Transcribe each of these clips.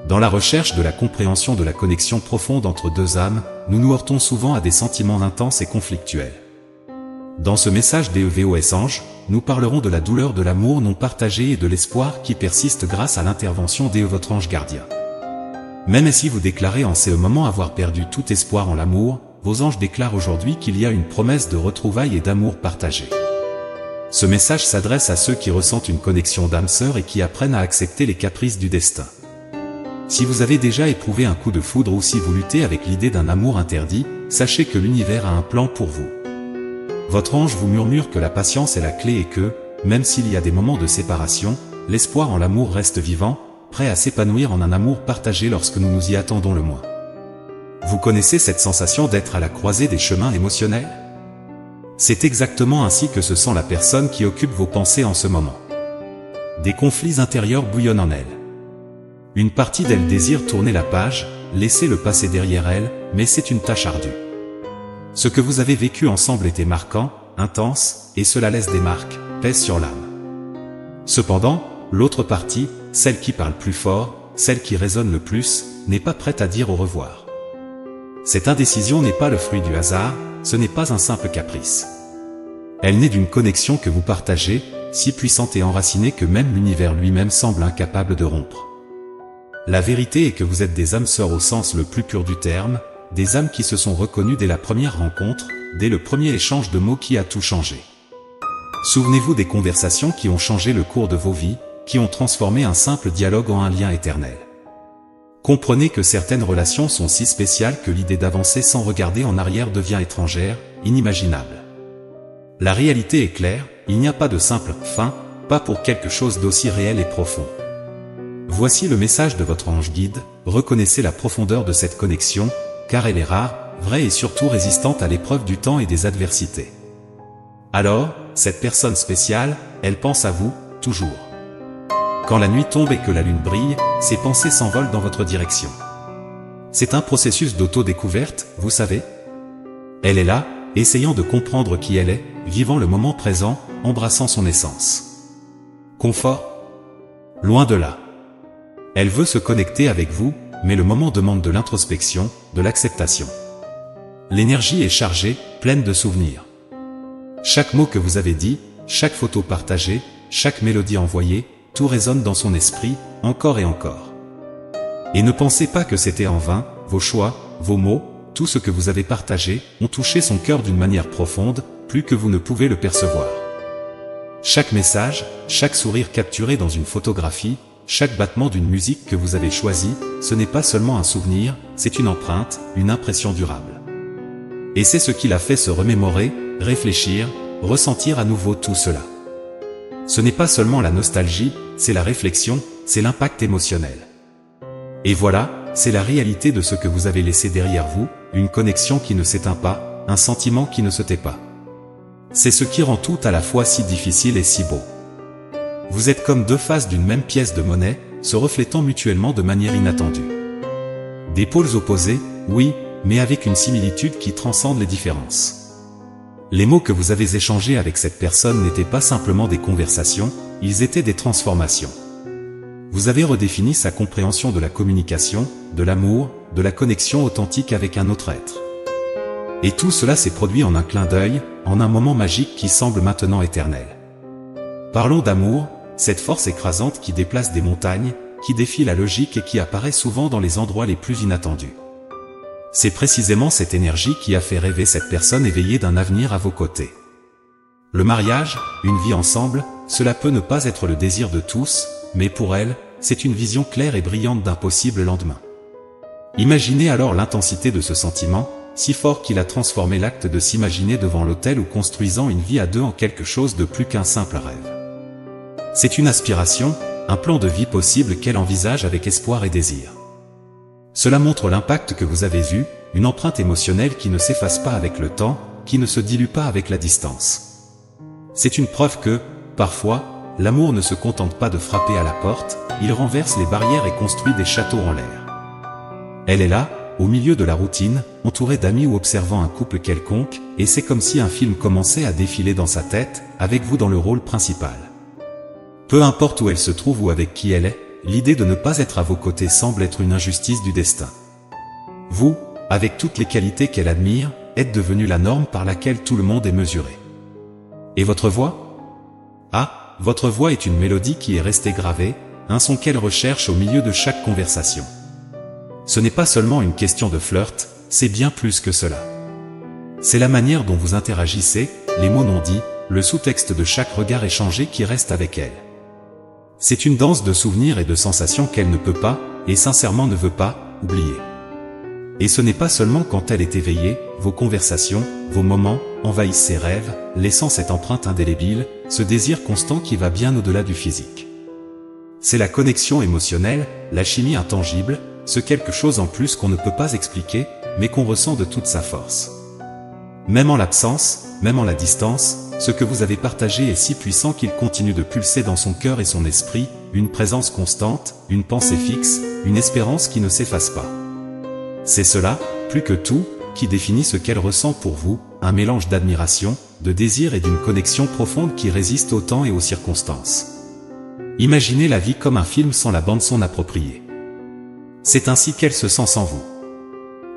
Dans la recherche de la compréhension de la connexion profonde entre deux âmes, nous nous heurtons souvent à des sentiments intenses et conflictuels. Dans ce message d'EVOS Ange, nous parlerons de la douleur de l'amour non partagé et de l'espoir qui persiste grâce à l'intervention d'E votre ange gardien. Même si vous déclarez en ces moments avoir perdu tout espoir en l'amour, vos anges déclarent aujourd'hui qu'il y a une promesse de retrouvailles et d'amour partagé. Ce message s'adresse à ceux qui ressentent une connexion d'âme sœur et qui apprennent à accepter les caprices du destin. Si vous avez déjà éprouvé un coup de foudre ou si vous luttez avec l'idée d'un amour interdit, sachez que l'univers a un plan pour vous. Votre ange vous murmure que la patience est la clé et que, même s'il y a des moments de séparation, l'espoir en l'amour reste vivant, prêt à s'épanouir en un amour partagé lorsque nous nous y attendons le moins. Vous connaissez cette sensation d'être à la croisée des chemins émotionnels? C'est exactement ainsi que se sent la personne qui occupe vos pensées en ce moment. Des conflits intérieurs bouillonnent en elle. Une partie d'elle désire tourner la page, laisser le passé derrière elle, mais c'est une tâche ardue. Ce que vous avez vécu ensemble était marquant, intense, et cela laisse des marques, pèse sur l'âme. Cependant, l'autre partie, celle qui parle plus fort, celle qui résonne le plus, n'est pas prête à dire au revoir. Cette indécision n'est pas le fruit du hasard, ce n'est pas un simple caprice. Elle naît d'une connexion que vous partagez, si puissante et enracinée que même l'univers lui-même semble incapable de rompre. La vérité est que vous êtes des âmes sœurs au sens le plus pur du terme, des âmes qui se sont reconnues dès la première rencontre, dès le premier échange de mots qui a tout changé. Souvenez-vous des conversations qui ont changé le cours de vos vies, qui ont transformé un simple dialogue en un lien éternel. Comprenez que certaines relations sont si spéciales que l'idée d'avancer sans regarder en arrière devient étrangère, inimaginable. La réalité est claire, il n'y a pas de simple « fin », pas pour quelque chose d'aussi réel et profond. Voici le message de votre ange guide, reconnaissez la profondeur de cette connexion, car elle est rare, vraie et surtout résistante à l'épreuve du temps et des adversités. Alors, cette personne spéciale, elle pense à vous, toujours. Quand la nuit tombe et que la lune brille, ses pensées s'envolent dans votre direction. C'est un processus d'auto-découverte, vous savez. Elle est là, essayant de comprendre qui elle est, vivant le moment présent, embrassant son essence. Confort? Loin de là. Elle veut se connecter avec vous, mais le moment demande de l'introspection, de l'acceptation. L'énergie est chargée, pleine de souvenirs. Chaque mot que vous avez dit, chaque photo partagée, chaque mélodie envoyée, tout résonne dans son esprit, encore et encore. Et ne pensez pas que c'était en vain, vos choix, vos mots, tout ce que vous avez partagé, ont touché son cœur d'une manière profonde, plus que vous ne pouvez le percevoir. Chaque message, chaque sourire capturé dans une photographie, chaque battement d'une musique que vous avez choisie, ce n'est pas seulement un souvenir, c'est une empreinte, une impression durable. Et c'est ce qui l'a fait se remémorer, réfléchir, ressentir à nouveau tout cela. Ce n'est pas seulement la nostalgie, c'est la réflexion, c'est l'impact émotionnel. Et voilà, c'est la réalité de ce que vous avez laissé derrière vous, une connexion qui ne s'éteint pas, un sentiment qui ne se tait pas. C'est ce qui rend tout à la fois si difficile et si beau. Vous êtes comme deux faces d'une même pièce de monnaie, se reflétant mutuellement de manière inattendue. Des pôles opposés, oui, mais avec une similitude qui transcende les différences. Les mots que vous avez échangés avec cette personne n'étaient pas simplement des conversations, ils étaient des transformations. Vous avez redéfini sa compréhension de la communication, de l'amour, de la connexion authentique avec un autre être. Et tout cela s'est produit en un clin d'œil, en un moment magique qui semble maintenant éternel. Parlons d'amour, cette force écrasante qui déplace des montagnes, qui défie la logique et qui apparaît souvent dans les endroits les plus inattendus. C'est précisément cette énergie qui a fait rêver cette personne éveillée d'un avenir à vos côtés. Le mariage, une vie ensemble, cela peut ne pas être le désir de tous, mais pour elle, c'est une vision claire et brillante d'un possible lendemain. Imaginez alors l'intensité de ce sentiment, si fort qu'il a transformé l'acte de s'imaginer devant l'autel ou construisant une vie à deux en quelque chose de plus qu'un simple rêve. C'est une aspiration, un plan de vie possible qu'elle envisage avec espoir et désir. Cela montre l'impact que vous avez vu, une empreinte émotionnelle qui ne s'efface pas avec le temps, qui ne se dilue pas avec la distance. C'est une preuve que, parfois, l'amour ne se contente pas de frapper à la porte, il renverse les barrières et construit des châteaux en l'air. Elle est là, au milieu de la routine, entourée d'amis ou observant un couple quelconque, et c'est comme si un film commençait à défiler dans sa tête, avec vous dans le rôle principal. Peu importe où elle se trouve ou avec qui elle est, l'idée de ne pas être à vos côtés semble être une injustice du destin. Vous, avec toutes les qualités qu'elle admire, êtes devenu la norme par laquelle tout le monde est mesuré. Et votre voix? Ah, votre voix est une mélodie qui est restée gravée, un son qu'elle recherche au milieu de chaque conversation. Ce n'est pas seulement une question de flirt, c'est bien plus que cela. C'est la manière dont vous interagissez, les mots non dits, le sous-texte de chaque regard échangé qui reste avec elle. C'est une danse de souvenirs et de sensations qu'elle ne peut pas, et sincèrement ne veut pas, oublier. Et ce n'est pas seulement quand elle est éveillée, vos conversations, vos moments, envahissent ses rêves, laissant cette empreinte indélébile, ce désir constant qui va bien au-delà du physique. C'est la connexion émotionnelle, la chimie intangible, ce quelque chose en plus qu'on ne peut pas expliquer, mais qu'on ressent de toute sa force. Même en l'absence, même en la distance, ce que vous avez partagé est si puissant qu'il continue de pulser dans son cœur et son esprit, une présence constante, une pensée fixe, une espérance qui ne s'efface pas. C'est cela, plus que tout, qui définit ce qu'elle ressent pour vous, un mélange d'admiration, de désir et d'une connexion profonde qui résiste au temps et aux circonstances. Imaginez la vie comme un film sans la bande-son appropriée. C'est ainsi qu'elle se sent sans vous.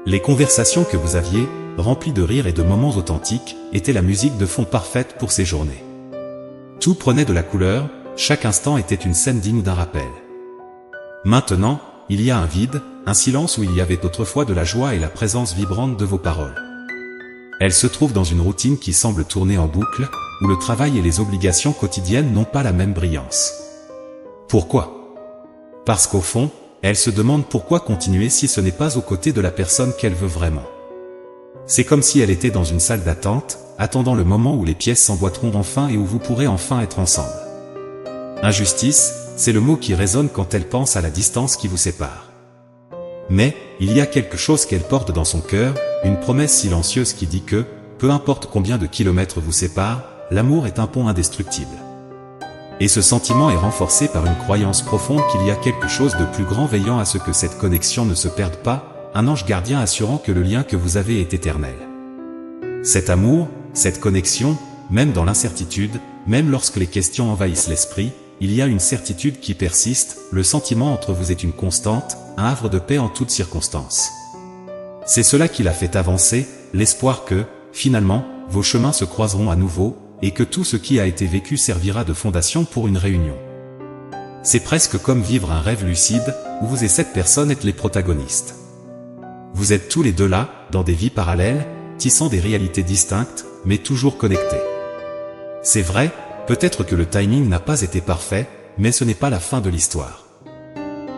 Les conversations que vous aviez, remplies de rires et de moments authentiques, étaient la musique de fond parfaite pour ces journées. Tout prenait de la couleur, chaque instant était une scène digne d'un rappel. Maintenant, il y a un vide, un silence où il y avait autrefois de la joie et la présence vibrante de vos paroles. Elle se trouve dans une routine qui semble tourner en boucle, où le travail et les obligations quotidiennes n'ont pas la même brillance. Pourquoi? Parce qu'au fond, elle se demande pourquoi continuer si ce n'est pas aux côtés de la personne qu'elle veut vraiment. C'est comme si elle était dans une salle d'attente, attendant le moment où les pièces s'emboîteront enfin et où vous pourrez enfin être ensemble. Injustice, c'est le mot qui résonne quand elle pense à la distance qui vous sépare. Mais, il y a quelque chose qu'elle porte dans son cœur, une promesse silencieuse qui dit que, peu importe combien de kilomètres vous séparent, l'amour est un pont indestructible. Et ce sentiment est renforcé par une croyance profonde qu'il y a quelque chose de plus grand veillant à ce que cette connexion ne se perde pas, un ange gardien assurant que le lien que vous avez est éternel. Cet amour, cette connexion, même dans l'incertitude, même lorsque les questions envahissent l'esprit, il y a une certitude qui persiste, le sentiment entre vous est une constante, un havre de paix en toutes circonstances. C'est cela qui l'a fait avancer, l'espoir que, finalement, vos chemins se croiseront à nouveau, et que tout ce qui a été vécu servira de fondation pour une réunion. C'est presque comme vivre un rêve lucide, où vous et cette personne êtes les protagonistes. Vous êtes tous les deux là, dans des vies parallèles, tissant des réalités distinctes, mais toujours connectées. C'est vrai, peut-être que le timing n'a pas été parfait, mais ce n'est pas la fin de l'histoire.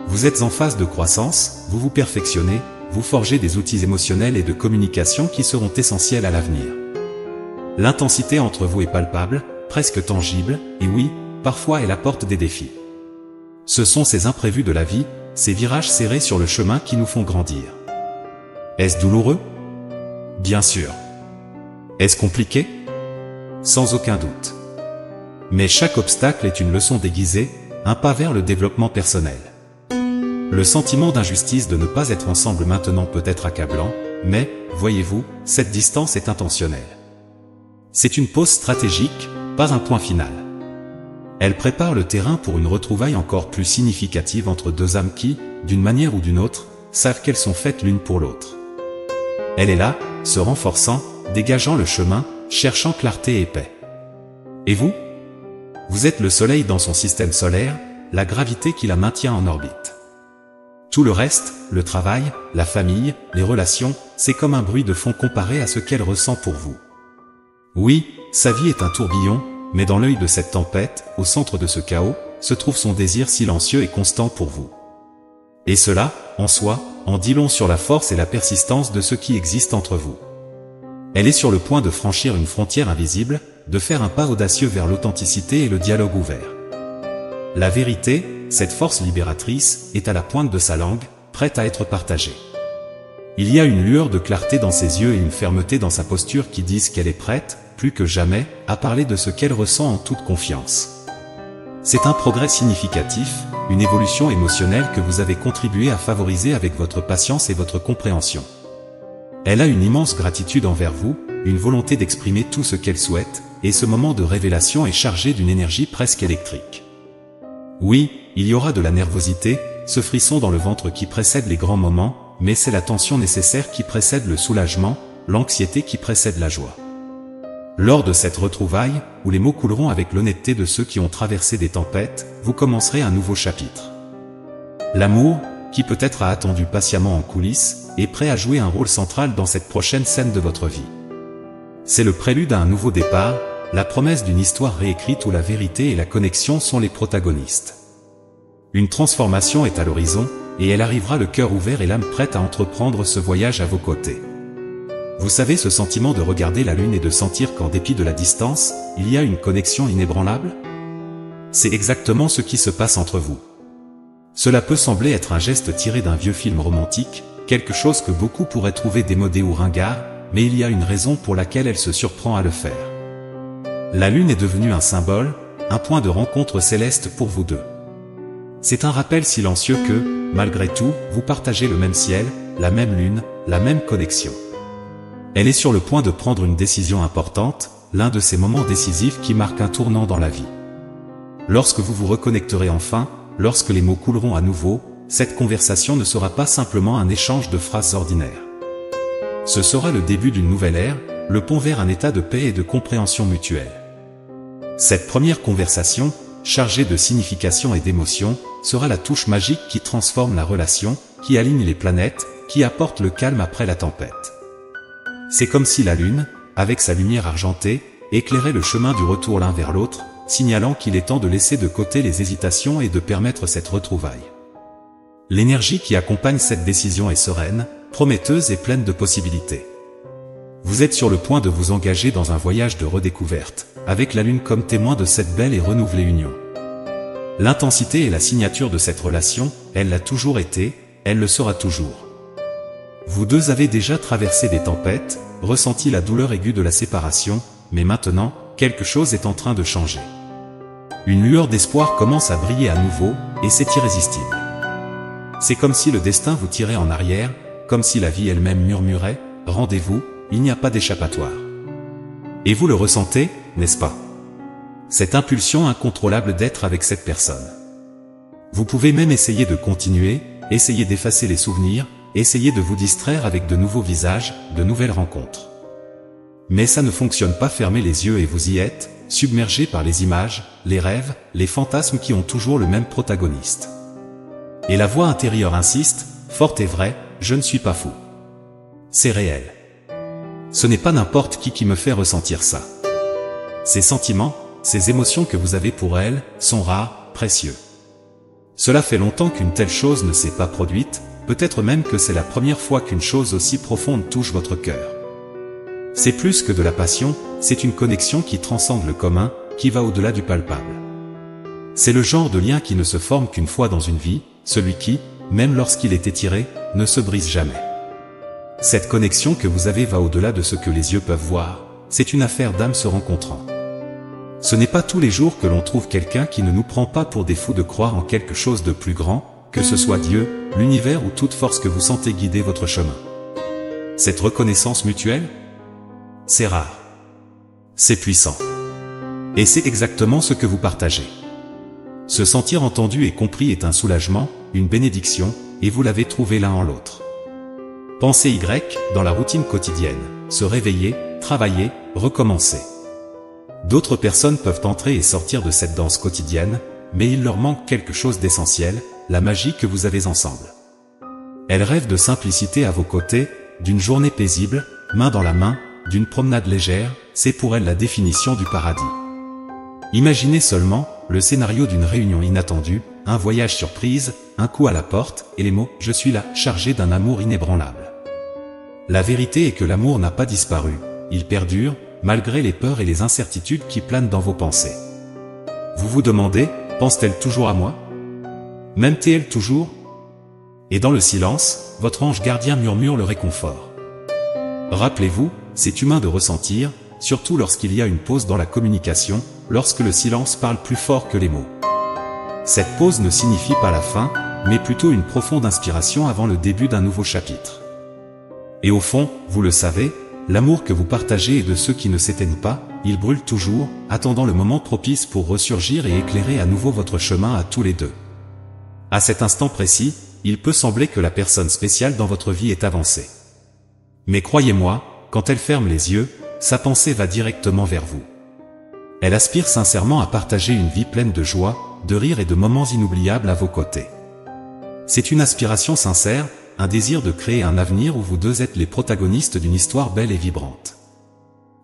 Vous êtes en phase de croissance, vous vous perfectionnez, vous forgez des outils émotionnels et de communication qui seront essentiels à l'avenir. L'intensité entre vous est palpable, presque tangible, et oui, parfois elle apporte des défis. Ce sont ces imprévus de la vie, ces virages serrés sur le chemin qui nous font grandir. Est-ce douloureux? Bien sûr. Est-ce compliqué? Sans aucun doute. Mais chaque obstacle est une leçon déguisée, un pas vers le développement personnel. Le sentiment d'injustice de ne pas être ensemble maintenant peut être accablant, mais, voyez-vous, cette distance est intentionnelle. C'est une pause stratégique, pas un point final. Elle prépare le terrain pour une retrouvaille encore plus significative entre deux âmes qui, d'une manière ou d'une autre, savent qu'elles sont faites l'une pour l'autre. Elle est là, se renforçant, dégageant le chemin, cherchant clarté et paix. Et vous? Vous êtes le soleil dans son système solaire, la gravité qui la maintient en orbite. Tout le reste, le travail, la famille, les relations, c'est comme un bruit de fond comparé à ce qu'elle ressent pour vous. Oui, sa vie est un tourbillon, mais dans l'œil de cette tempête, au centre de ce chaos, se trouve son désir silencieux et constant pour vous. Et cela, en soi, en dit long sur la force et la persistance de ce qui existe entre vous. Elle est sur le point de franchir une frontière invisible, de faire un pas audacieux vers l'authenticité et le dialogue ouvert. La vérité, cette force libératrice, est à la pointe de sa langue, prête à être partagée. Il y a une lueur de clarté dans ses yeux et une fermeté dans sa posture qui disent qu'elle est prête, plus que jamais, à parler de ce qu'elle ressent en toute confiance. C'est un progrès significatif, une évolution émotionnelle que vous avez contribué à favoriser avec votre patience et votre compréhension. Elle a une immense gratitude envers vous, une volonté d'exprimer tout ce qu'elle souhaite, et ce moment de révélation est chargé d'une énergie presque électrique. Oui, il y aura de la nervosité, ce frisson dans le ventre qui précède les grands moments, mais c'est la tension nécessaire qui précède le soulagement, l'anxiété qui précède la joie. Lors de cette retrouvaille, où les mots couleront avec l'honnêteté de ceux qui ont traversé des tempêtes, vous commencerez un nouveau chapitre. L'amour, qui peut-être a attendu patiemment en coulisses, est prêt à jouer un rôle central dans cette prochaine scène de votre vie. C'est le prélude à un nouveau départ, la promesse d'une histoire réécrite où la vérité et la connexion sont les protagonistes. Une transformation est à l'horizon, et elle arrivera le cœur ouvert et l'âme prête à entreprendre ce voyage à vos côtés. Vous savez ce sentiment de regarder la lune et de sentir qu'en dépit de la distance, il y a une connexion inébranlable? C'est exactement ce qui se passe entre vous. Cela peut sembler être un geste tiré d'un vieux film romantique, quelque chose que beaucoup pourraient trouver démodé ou ringard, mais il y a une raison pour laquelle elle se surprend à le faire. La lune est devenue un symbole, un point de rencontre céleste pour vous deux. C'est un rappel silencieux que, malgré tout, vous partagez le même ciel, la même lune, la même connexion. Elle est sur le point de prendre une décision importante, l'un de ces moments décisifs qui marquent un tournant dans la vie. Lorsque vous vous reconnecterez enfin, lorsque les mots couleront à nouveau, cette conversation ne sera pas simplement un échange de phrases ordinaires. Ce sera le début d'une nouvelle ère, le pont vers un état de paix et de compréhension mutuelle. Cette première conversation, chargée de signification et d'émotion, sera la touche magique qui transforme la relation, qui aligne les planètes, qui apporte le calme après la tempête. C'est comme si la lune, avec sa lumière argentée, éclairait le chemin du retour l'un vers l'autre, signalant qu'il est temps de laisser de côté les hésitations et de permettre cette retrouvaille. L'énergie qui accompagne cette décision est sereine, prometteuse et pleine de possibilités. Vous êtes sur le point de vous engager dans un voyage de redécouverte, avec la lune comme témoin de cette belle et renouvelée union. L'intensité et la signature de cette relation, elle l'a toujours été, elle le sera toujours. Vous deux avez déjà traversé des tempêtes, ressenti la douleur aiguë de la séparation, mais maintenant, quelque chose est en train de changer. Une lueur d'espoir commence à briller à nouveau, et c'est irrésistible. C'est comme si le destin vous tirait en arrière, comme si la vie elle-même murmurait « Rendez-vous, il n'y a pas d'échappatoire ». Et vous le ressentez, n'est-ce pas? Cette impulsion incontrôlable d'être avec cette personne. Vous pouvez même essayer de continuer, essayer d'effacer les souvenirs, essayer de vous distraire avec de nouveaux visages, de nouvelles rencontres. Mais ça ne fonctionne pas, fermez les yeux et vous y êtes, submergé par les images, les rêves, les fantasmes qui ont toujours le même protagoniste. Et la voix intérieure insiste, forte et vraie, je ne suis pas fou. C'est réel. Ce n'est pas n'importe qui me fait ressentir ça. Ces sentiments, ces émotions que vous avez pour elle, sont rares, précieux. Cela fait longtemps qu'une telle chose ne s'est pas produite, peut-être même que c'est la première fois qu'une chose aussi profonde touche votre cœur. C'est plus que de la passion, c'est une connexion qui transcende le commun, qui va au-delà du palpable. C'est le genre de lien qui ne se forme qu'une fois dans une vie, celui qui, même lorsqu'il est étiré, ne se brise jamais. Cette connexion que vous avez va au-delà de ce que les yeux peuvent voir, c'est une affaire d'âmes se rencontrant. Ce n'est pas tous les jours que l'on trouve quelqu'un qui ne nous prend pas pour des fous de croire en quelque chose de plus grand, que ce soit Dieu, l'univers ou toute force que vous sentez guider votre chemin. Cette reconnaissance mutuelle, c'est rare. C'est puissant. Et c'est exactement ce que vous partagez. Se sentir entendu et compris est un soulagement, une bénédiction, et vous l'avez trouvé l'un en l'autre. Pensez Y, dans la routine quotidienne, se réveiller, travailler, recommencer. D'autres personnes peuvent entrer et sortir de cette danse quotidienne, mais il leur manque quelque chose d'essentiel, la magie que vous avez ensemble. Elles rêvent de simplicité à vos côtés, d'une journée paisible, main dans la main, d'une promenade légère, c'est pour elles la définition du paradis. Imaginez seulement le scénario d'une réunion inattendue, un voyage surprise, un coup à la porte, et les mots « je suis là » chargés d'un amour inébranlable. La vérité est que l'amour n'a pas disparu, il perdure, malgré les peurs et les incertitudes qui planent dans vos pensées. Vous vous demandez, pense-t-elle toujours à moi? M'aime-t-elle toujours? Et dans le silence, votre ange gardien murmure le réconfort. Rappelez-vous, c'est humain de ressentir, surtout lorsqu'il y a une pause dans la communication, lorsque le silence parle plus fort que les mots. Cette pause ne signifie pas la fin, mais plutôt une profonde inspiration avant le début d'un nouveau chapitre. Et au fond, vous le savez, l'amour que vous partagez est de ceux qui ne s'éteignent pas, il brûle toujours, attendant le moment propice pour ressurgir et éclairer à nouveau votre chemin à tous les deux. À cet instant précis, il peut sembler que la personne spéciale dans votre vie est avancée. Mais croyez-moi, quand elle ferme les yeux, sa pensée va directement vers vous. Elle aspire sincèrement à partager une vie pleine de joie, de rire et de moments inoubliables à vos côtés. C'est une aspiration sincère, un désir de créer un avenir où vous deux êtes les protagonistes d'une histoire belle et vibrante.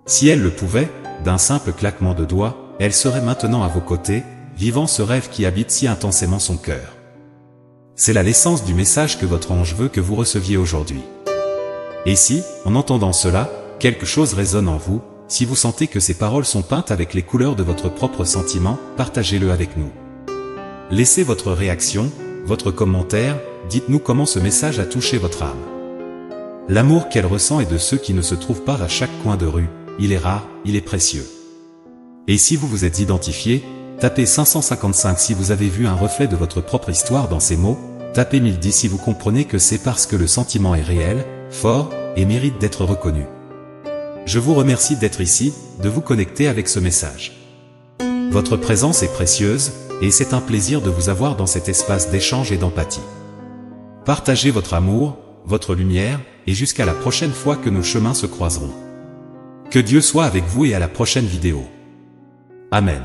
Si elle le pouvait, d'un simple claquement de doigts, elle serait maintenant à vos côtés, vivant ce rêve qui habite si intensément son cœur. C'est là l'essence du message que votre ange veut que vous receviez aujourd'hui. Et si, en entendant cela, quelque chose résonne en vous, si vous sentez que ces paroles sont peintes avec les couleurs de votre propre sentiment, partagez-le avec nous. Laissez votre réaction, votre commentaire, dites-nous comment ce message a touché votre âme. L'amour qu'elle ressent est de ceux qui ne se trouvent pas à chaque coin de rue, il est rare, il est précieux. Et si vous vous êtes identifié, tapez 555 si vous avez vu un reflet de votre propre histoire dans ces mots, tapez 1010 si vous comprenez que c'est parce que le sentiment est réel, fort, et mérite d'être reconnu. Je vous remercie d'être ici, de vous connecter avec ce message. Votre présence est précieuse, et c'est un plaisir de vous avoir dans cet espace d'échange et d'empathie. Partagez votre amour, votre lumière, et jusqu'à la prochaine fois que nos chemins se croiseront. Que Dieu soit avec vous et à la prochaine vidéo. Amen.